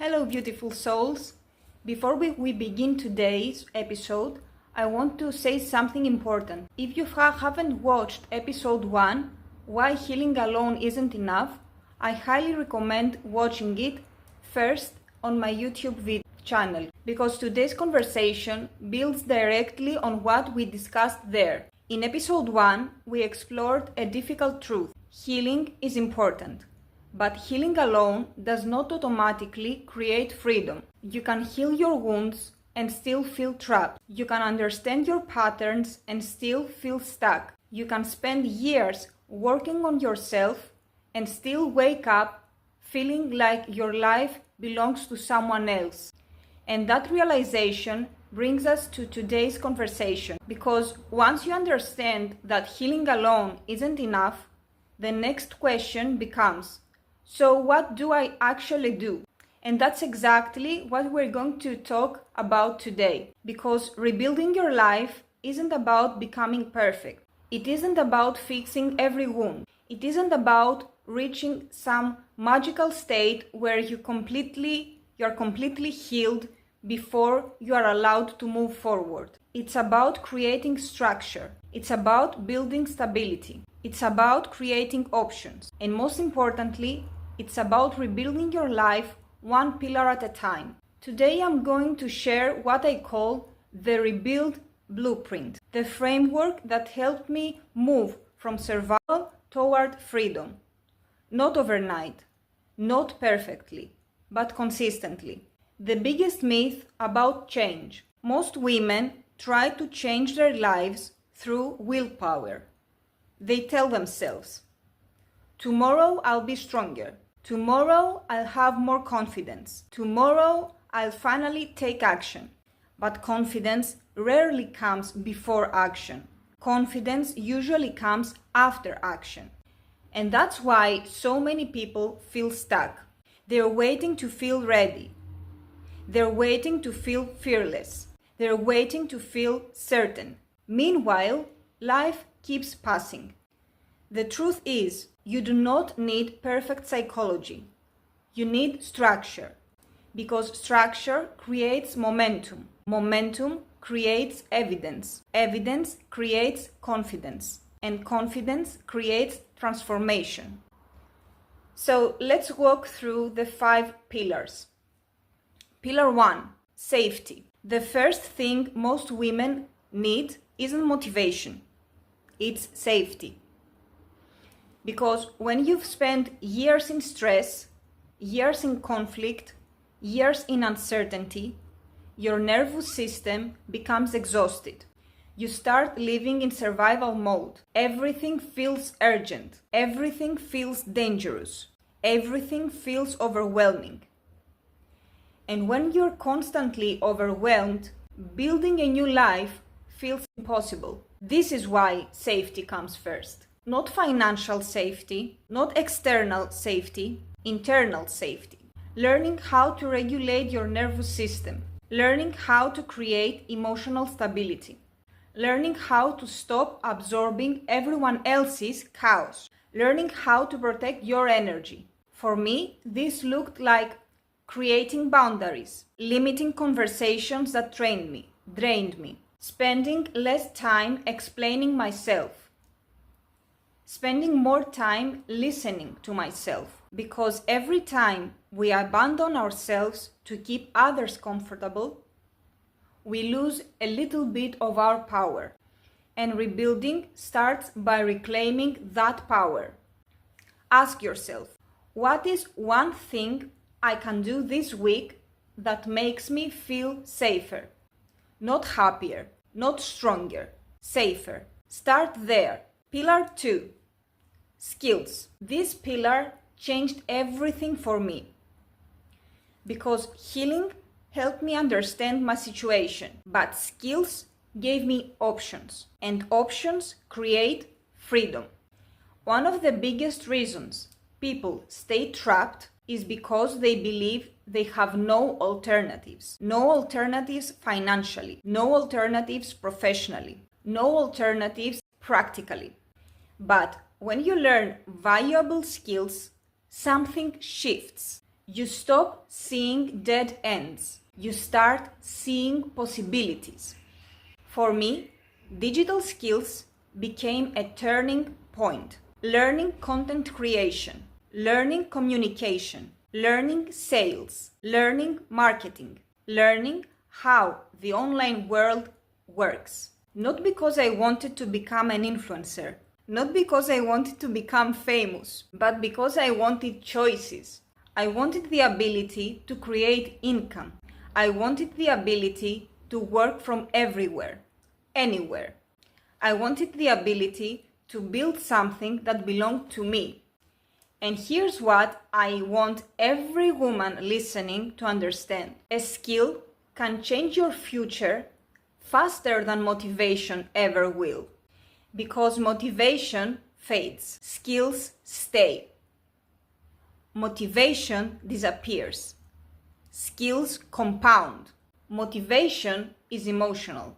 Hello, beautiful souls. Before we begin today's episode, I want to say something important. If you haven't watched episode 1, Why Healing Alone Isn't Enough, I highly recommend watching it first on my YouTube video channel, because today's conversation builds directly on what we discussed there. In episode 1, we explored a difficult truth. Healing is important. But healing alone does not automatically create freedom. You can heal your wounds and still feel trapped. You can understand your patterns and still feel stuck. You can spend years working on yourself and still wake up feeling like your life belongs to someone else. And that realization brings us to today's conversation, because once you understand that healing alone isn't enough, the next question becomes, so what do I actually do? And that's exactly what we're going to talk about today. Because rebuilding your life isn't about becoming perfect. It isn't about fixing every wound. It isn't about reaching some magical state where you're completely healed before you are allowed to move forward. It's about creating structure. It's about building stability. It's about creating options. And most importantly, it's about rebuilding your life one pillar at a time. Today I'm going to share what I call the Rebuild Blueprint, the framework that helped me move from survival toward freedom. Not overnight, not perfectly, but consistently. The biggest myth about change. Most women try to change their lives through willpower. They tell themselves, tomorrow I'll be stronger. Tomorrow I'll have more confidence. Tomorrow I'll finally take action. But confidence rarely comes before action. Confidence usually comes after action. And that's why so many people feel stuck. They're waiting to feel ready. They're waiting to feel fearless. They're waiting to feel certain. Meanwhile, life keeps passing. The truth is, you do not need perfect psychology. You need structure. Because structure creates momentum. Momentum creates evidence. Evidence creates confidence. And confidence creates transformation. So let's walk through the 5 pillars. Pillar 1, safety. The first thing most women need isn't motivation. It's safety. Because when you've spent years in stress, years in conflict, years in uncertainty, your nervous system becomes exhausted. You start living in survival mode. Everything feels urgent. Everything feels dangerous. Everything feels overwhelming. And when you're constantly overwhelmed, building a new life feels impossible. This is why safety comes first. Not financial safety, not external safety, internal safety. Learning how to regulate your nervous system. Learning how to create emotional stability. Learning how to stop absorbing everyone else's chaos. Learning how to protect your energy. For me, this looked like creating boundaries, limiting conversations that drained me, spending less time explaining myself, spending more time listening to myself, because every time we abandon ourselves to keep others comfortable, we lose a little bit of our power. And rebuilding starts by reclaiming that power. Ask yourself, what is one thing I can do this week that makes me feel safer? Not happier, not stronger, safer. Start there. Pillar 2, skills. This pillar changed everything for me, because healing helped me understand my situation, but skills gave me options, and options create freedom. One of the biggest reasons people stay trapped is because they believe they have no alternatives. No alternatives financially, no alternatives professionally, no alternatives practically. But when you learn valuable skills, something shifts. You stop seeing dead ends. You start seeing possibilities. For me, digital skills became a turning point. Learning content creation, learning communication, learning sales, learning marketing, learning how the online world works. Not because I wanted to become an influencer, not because I wanted to become famous, but because I wanted choices. I wanted the ability to create income. I wanted the ability to work from everywhere, anywhere. I wanted the ability to build something that belonged to me. And here's what I want every woman listening to understand. A skill can change your future faster than motivation ever will. Because motivation fades, skills stay. Motivation disappears. Skills compound. Motivation is emotional.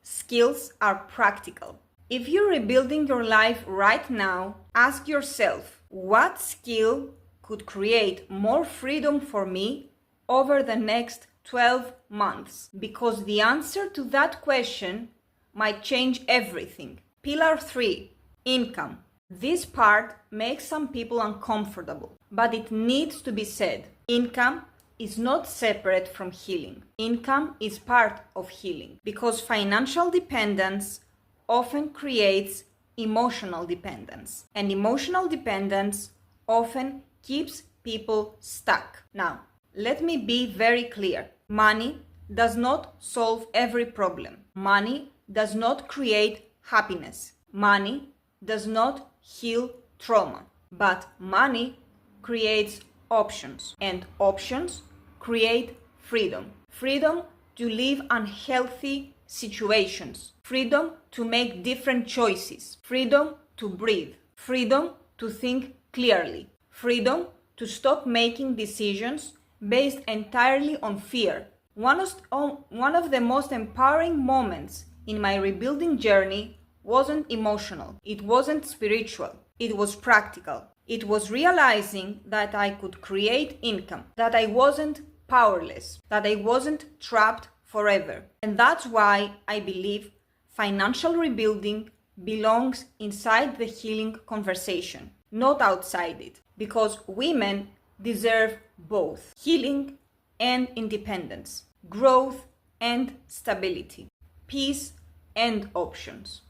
Skills are practical. If you're rebuilding your life right now, ask yourself, what skill could create more freedom for me over the next 12 months? Because the answer to that question might change everything. Pillar 3, income. This part makes some people uncomfortable, but it needs to be said. Income is not separate from healing. Income is part of healing because financial dependence often creates emotional dependence, and emotional dependence often keeps people stuck. Now, let me be very clear. Money does not solve every problem. Money does not create happiness. Money does not heal trauma. But money creates options, and options create freedom. Freedom to live unhealthy situations. Freedom to make different choices. Freedom to breathe. Freedom to think clearly. Freedom to stop making decisions based entirely on fear. One of the most empowering moments in my rebuilding journey wasn't emotional. It wasn't spiritual. It was practical. It was realizing that I could create income, that I wasn't powerless, that I wasn't trapped forever. And that's why I believe financial rebuilding belongs inside the healing conversation, not outside it. Because women deserve both healing and independence, growth and stability, peace and options.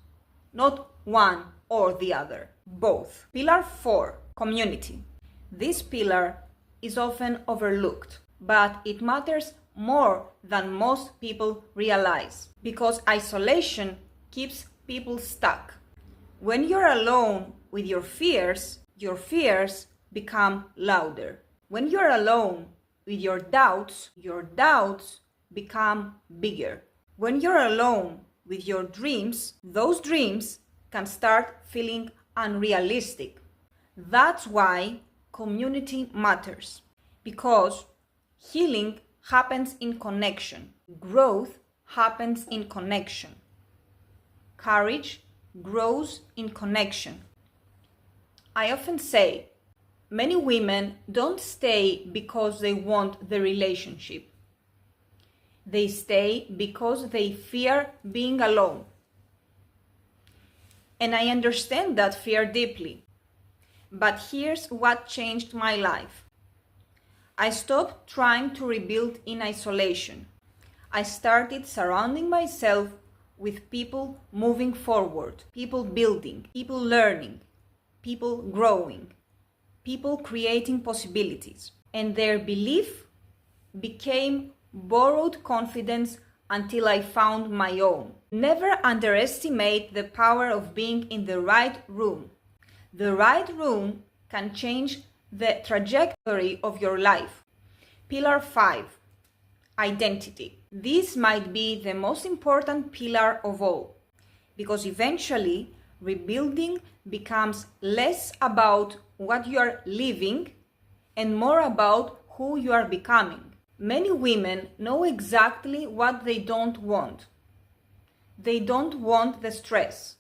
Not one or the other, both. Pillar 4, community. This pillar is often overlooked, but it matters more than most people realize because isolation keeps people stuck. When you're alone with your fears become louder. When you're alone with your doubts become bigger. When you're alone with your dreams, those dreams can start feeling unrealistic. That's why community matters, because healing happens in connection. Growth happens in connection. Courage grows in connection. I often say, many women don't stay because they want the relationship. They stay because they fear being alone. And I understand that fear deeply. But here's what changed my life. I stopped trying to rebuild in isolation. I started surrounding myself with people moving forward, people building, people learning, people growing, people creating possibilities. And their belief became borrowed confidence until I found my own. Never underestimate the power of being in the right room. The right room can change the trajectory of your life. Pillar 5, identity. This might be the most important pillar of all, because eventually rebuilding becomes less about what you are living and more about who you are becoming. Many women know exactly what they don't want. They don't want the stress.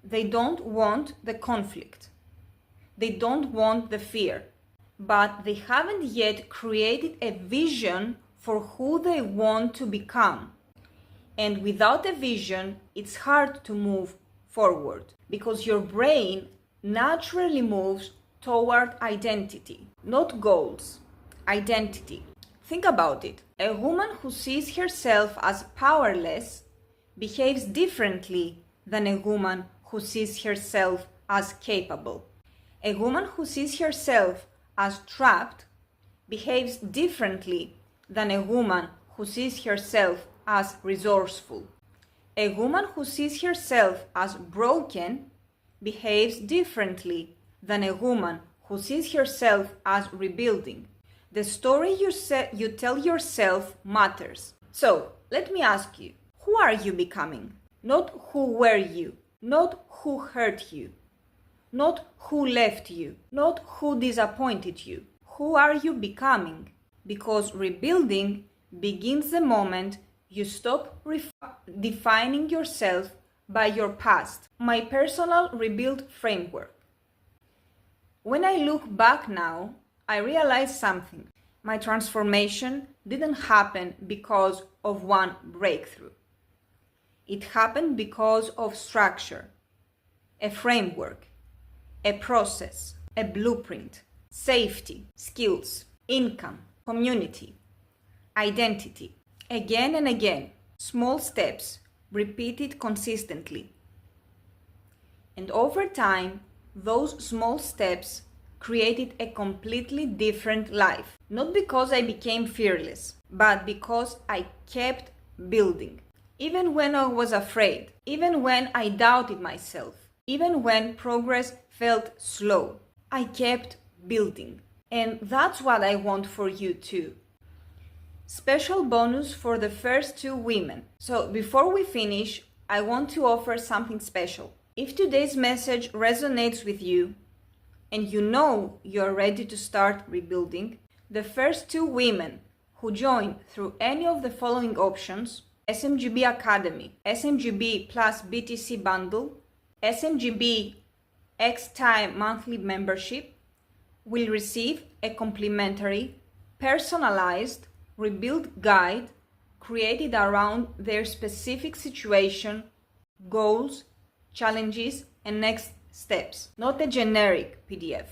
They don't want the conflict. They don't want the fear. but they haven't yet created a vision for who they want to become. And without a vision, it's hard to move forward because your brain naturally moves toward identity, not goals, identity. Think about it. A woman who sees herself as powerless behaves differently than a woman who sees herself as capable. A woman who sees herself as trapped behaves differently than a woman who sees herself as resourceful. A woman who sees herself as broken behaves differently than a woman who sees herself as rebuilding. The story you tell yourself matters. So, let me ask you, who are you becoming? Not who were you, not who hurt you, not who left you, not who disappointed you. Who are you becoming? Because rebuilding begins the moment you stop defining yourself by your past. My personal rebuild framework. When I look back now, I realize something. My transformation didn't happen because of one breakthrough. It happened because of structure, a framework, a process, a blueprint, safety, skills, income, community, identity. Again and again, small steps repeated consistently. And over time, those small steps created a completely different life. Not because I became fearless, but because I kept building. Even when I was afraid, even when I doubted myself, even when progress felt slow, I kept building. And that's what I want for you too. Special bonus for the first two women. So before we finish, I want to offer something special. If today's message resonates with you, and you know you're ready to start rebuilding, the first two women who join through any of the following options: SMGB Academy, SMGB plus BTC bundle, SMGB X Time monthly membership, will receive a complimentary, personalized rebuild guide created around their specific situation, goals, challenges, and next steps. Not a generic PDF.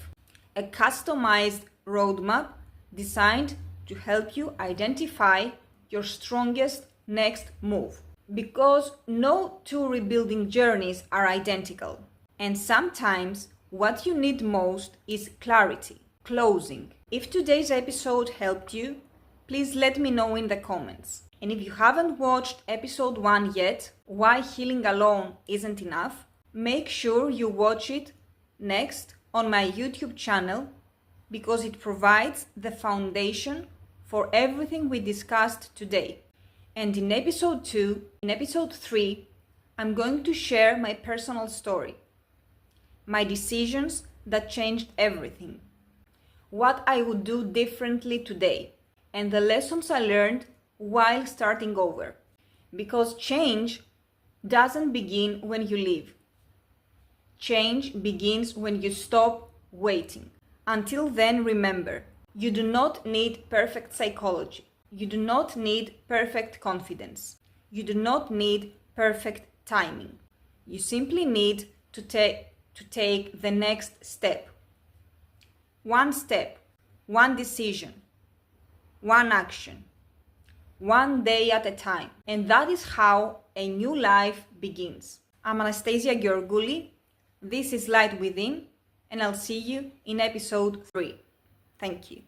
A customized roadmap designed to help you identify your strongest next move. Because no two rebuilding journeys are identical. And sometimes what you need most is clarity, closing. If today's episode helped you, please let me know in the comments. And if you haven't watched episode 1 yet, Why Healing Alone Isn't Enough, make sure you watch it next on my YouTube channel because it provides the foundation for everything we discussed today. And in episode 3, I'm going to share my personal story, my decisions that changed everything, what I would do differently today, and the lessons I learned while starting over. Because change doesn't begin when you leave. Change begins when you stop waiting. Until then, remember, you do not need perfect psychology. You do not need perfect confidence. You do not need perfect timing. You simply need to take the next step. One step, one decision, one action, one day at a time. And that is how a new life begins. I'm Anastasia Georgouli. This is Light Within, and I'll see you in episode 3. Thank you.